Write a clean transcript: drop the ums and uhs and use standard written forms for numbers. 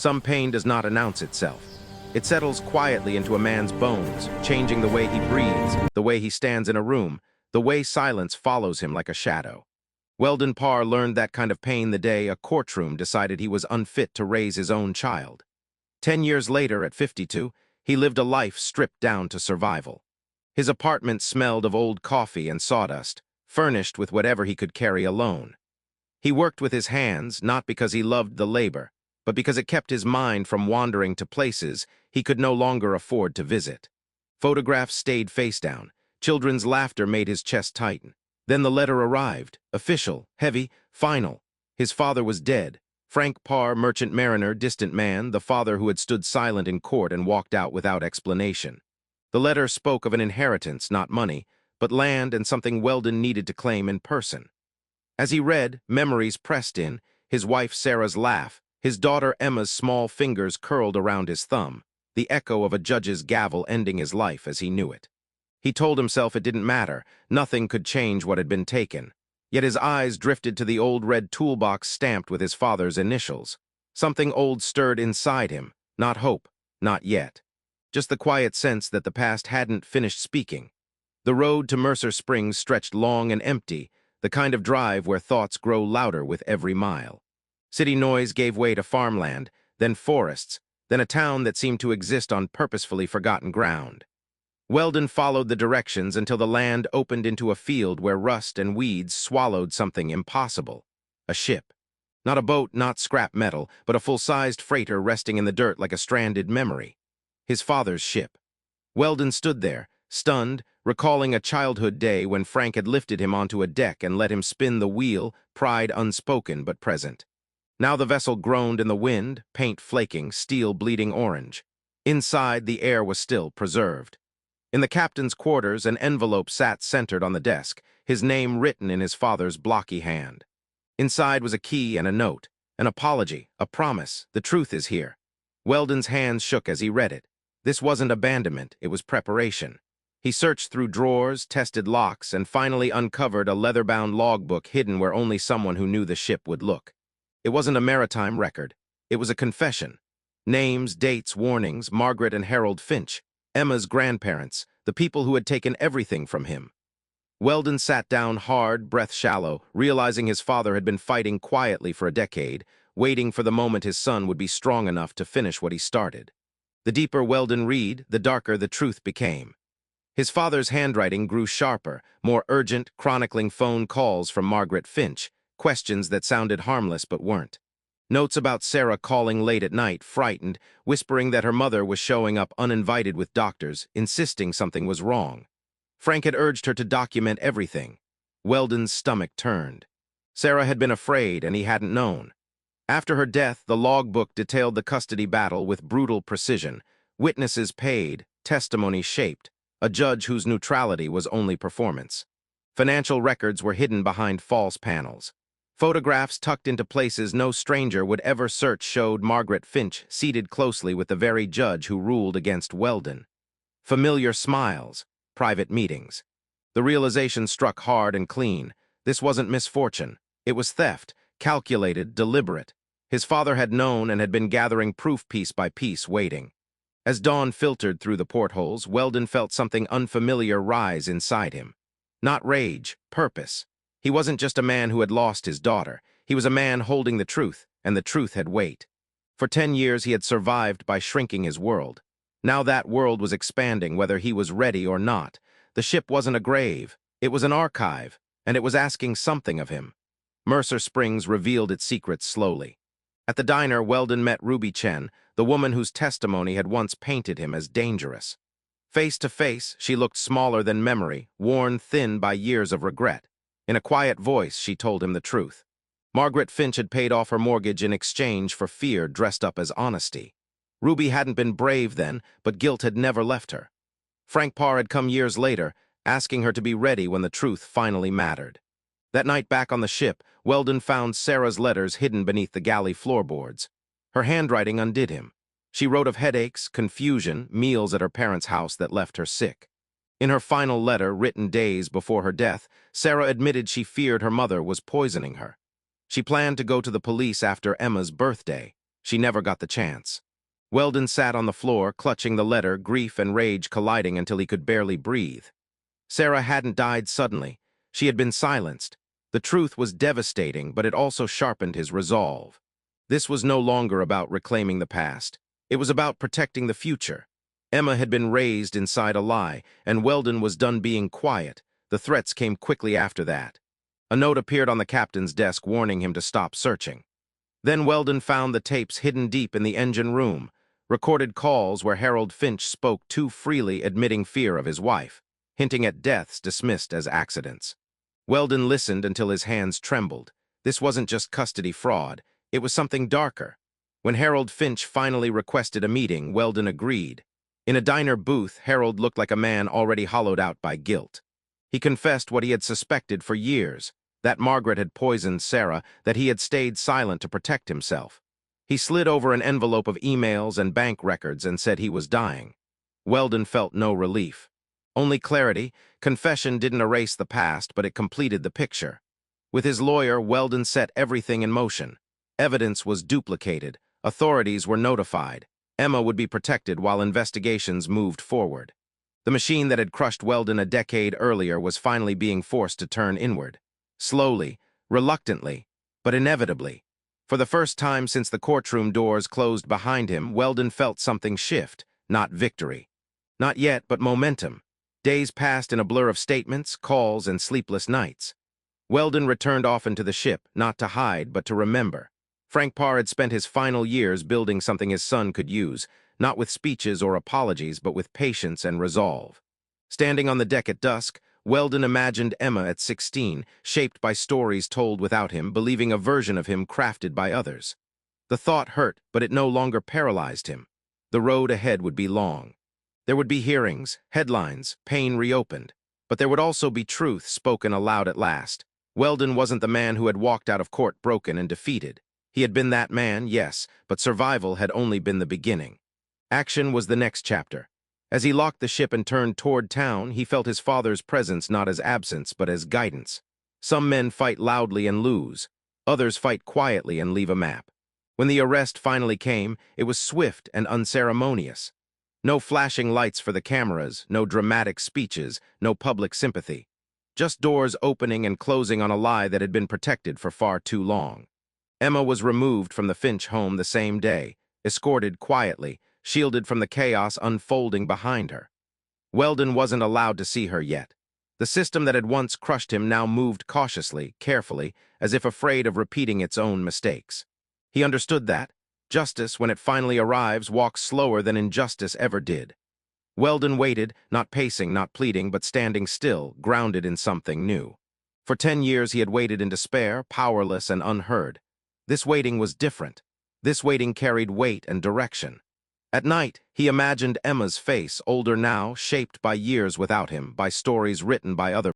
Some pain does not announce itself. It settles quietly into a man's bones, changing the way he breathes, the way he stands in a room, the way silence follows him like a shadow. Weldon Parr learned that kind of pain the day a courtroom decided he was unfit to raise his own child. 10 years later, at 52, he lived a life stripped down to survival. His apartment smelled of old coffee and sawdust, furnished with whatever he could carry alone. He worked with his hands, not because he loved the labor, but because it kept his mind from wandering to places he could no longer afford to visit. Photographs stayed face down. Children's laughter made his chest tighten. Then the letter arrived, official, heavy, final. His father was dead. Frank Parr, merchant mariner, distant man, the father who had stood silent in court and walked out without explanation. The letter spoke of an inheritance, not money, but land and something Weldon needed to claim in person. As he read, memories pressed in, his wife Sarah's laugh, his daughter Emma's small fingers curled around his thumb, the echo of a judge's gavel ending his life as he knew it. He told himself it didn't matter, nothing could change what had been taken. Yet his eyes drifted to the old red toolbox stamped with his father's initials. Something old stirred inside him, not hope, not yet. Just the quiet sense that the past hadn't finished speaking. The road to Mercer Springs stretched long and empty, the kind of drive where thoughts grow louder with every mile. City noise gave way to farmland, then forests, then a town that seemed to exist on purposefully forgotten ground. Weldon followed the directions until the land opened into a field where rust and weeds swallowed something impossible. A ship. Not a boat, not scrap metal, but a full-sized freighter resting in the dirt like a stranded memory. His father's ship. Weldon stood there, stunned, recalling a childhood day when Frank had lifted him onto a deck and let him spin the wheel, pride unspoken but present. Now the vessel groaned in the wind, paint flaking, steel bleeding orange. Inside, the air was still preserved. In the captain's quarters, an envelope sat centered on the desk, his name written in his father's blocky hand. Inside was a key and a note, an apology, a promise, the truth is here. Weldon's hands shook as he read it. This wasn't abandonment, it was preparation. He searched through drawers, tested locks, and finally uncovered a leather-bound logbook hidden where only someone who knew the ship would look. It wasn't a maritime record. It was a confession. Names, dates, warnings, Margaret and Harold Finch, Emma's grandparents, the people who had taken everything from him. Weldon sat down hard, breath shallow, realizing his father had been fighting quietly for a decade, waiting for the moment his son would be strong enough to finish what he started. The deeper Weldon read, the darker the truth became. His father's handwriting grew sharper, more urgent, chronicling phone calls from Margaret Finch, questions that sounded harmless but weren't. Notes about Sarah calling late at night, frightened, whispering that her mother was showing up uninvited with doctors, insisting something was wrong. Frank had urged her to document everything. Weldon's stomach turned. Sarah had been afraid, and he hadn't known. After her death, the logbook detailed the custody battle with brutal precision. Witnesses paid, testimony shaped, a judge whose neutrality was only performance. Financial records were hidden behind false panels. Photographs tucked into places no stranger would ever search showed Margaret Finch seated closely with the very judge who ruled against Weldon. Familiar smiles, private meetings. The realization struck hard and clean. This wasn't misfortune. It was theft, calculated, deliberate. His father had known and had been gathering proof piece by piece, waiting. As dawn filtered through the portholes, Weldon felt something unfamiliar rise inside him. Not rage, purpose. He wasn't just a man who had lost his daughter. He was a man holding the truth, and the truth had weight. For 10 years he had survived by shrinking his world. Now that world was expanding, whether he was ready or not. The ship wasn't a grave. It was an archive, and it was asking something of him. Mercer Springs revealed its secrets slowly. At the diner, Weldon met Ruby Chen, the woman whose testimony had once painted him as dangerous. Face to face, she looked smaller than memory, worn thin by years of regret. In a quiet voice, she told him the truth. Margaret Finch had paid off her mortgage in exchange for fear dressed up as honesty. Ruby hadn't been brave then, but guilt had never left her. Frank Parr had come years later, asking her to be ready when the truth finally mattered. That night back on the ship, Weldon found Sarah's letters hidden beneath the galley floorboards. Her handwriting undid him. She wrote of headaches, confusion, meals at her parents' house that left her sick. In her final letter, written days before her death, Sarah admitted she feared her mother was poisoning her. She planned to go to the police after Emma's birthday. She never got the chance. Weldon sat on the floor, clutching the letter, grief and rage colliding until he could barely breathe. Sarah hadn't died suddenly. She had been silenced. The truth was devastating, but it also sharpened his resolve. This was no longer about reclaiming the past. It was about protecting the future. Emma had been raised inside a lie, and Weldon was done being quiet. The threats came quickly after that. A note appeared on the captain's desk warning him to stop searching. Then Weldon found the tapes hidden deep in the engine room, recorded calls where Harold Finch spoke too freely, admitting fear of his wife, hinting at deaths dismissed as accidents. Weldon listened until his hands trembled. This wasn't just custody fraud, it was something darker. When Harold Finch finally requested a meeting, Weldon agreed. In a diner booth, Harold looked like a man already hollowed out by guilt. He confessed what he had suspected for years, that Margaret had poisoned Sarah, that he had stayed silent to protect himself. He slid over an envelope of emails and bank records and said he was dying. Weldon felt no relief. Only clarity. Confession didn't erase the past, but it completed the picture. With his lawyer, Weldon set everything in motion. Evidence was duplicated. Authorities were notified. Emma would be protected while investigations moved forward. The machine that had crushed Weldon a decade earlier was finally being forced to turn inward. Slowly, reluctantly, but inevitably. For the first time since the courtroom doors closed behind him, Weldon felt something shift, not victory. Not yet, but momentum. Days passed in a blur of statements, calls, and sleepless nights. Weldon returned often to the ship, not to hide, but to remember. Frank Parr had spent his final years building something his son could use, not with speeches or apologies, but with patience and resolve. Standing on the deck at dusk, Weldon imagined Emma at 16, shaped by stories told without him, believing a version of him crafted by others. The thought hurt, but it no longer paralyzed him. The road ahead would be long. There would be hearings, headlines, pain reopened. But there would also be truth spoken aloud at last. Weldon wasn't the man who had walked out of court broken and defeated. He had been that man, yes, but survival had only been the beginning. Action was the next chapter. As he locked the ship and turned toward town, he felt his father's presence not as absence, but as guidance. Some men fight loudly and lose. Others fight quietly and leave a map. When the arrest finally came, it was swift and unceremonious. No flashing lights for the cameras, no dramatic speeches, no public sympathy. Just doors opening and closing on a lie that had been protected for far too long. Emma was removed from the Finch home the same day, escorted quietly, shielded from the chaos unfolding behind her. Weldon wasn't allowed to see her yet. The system that had once crushed him now moved cautiously, carefully, as if afraid of repeating its own mistakes. He understood that. Justice, when it finally arrives, walks slower than injustice ever did. Weldon waited, not pacing, not pleading, but standing still, grounded in something new. For 10 years he had waited in despair, powerless and unheard. This waiting was different. This waiting carried weight and direction. At night, he imagined Emma's face, older now, shaped by years without him, by stories written by others.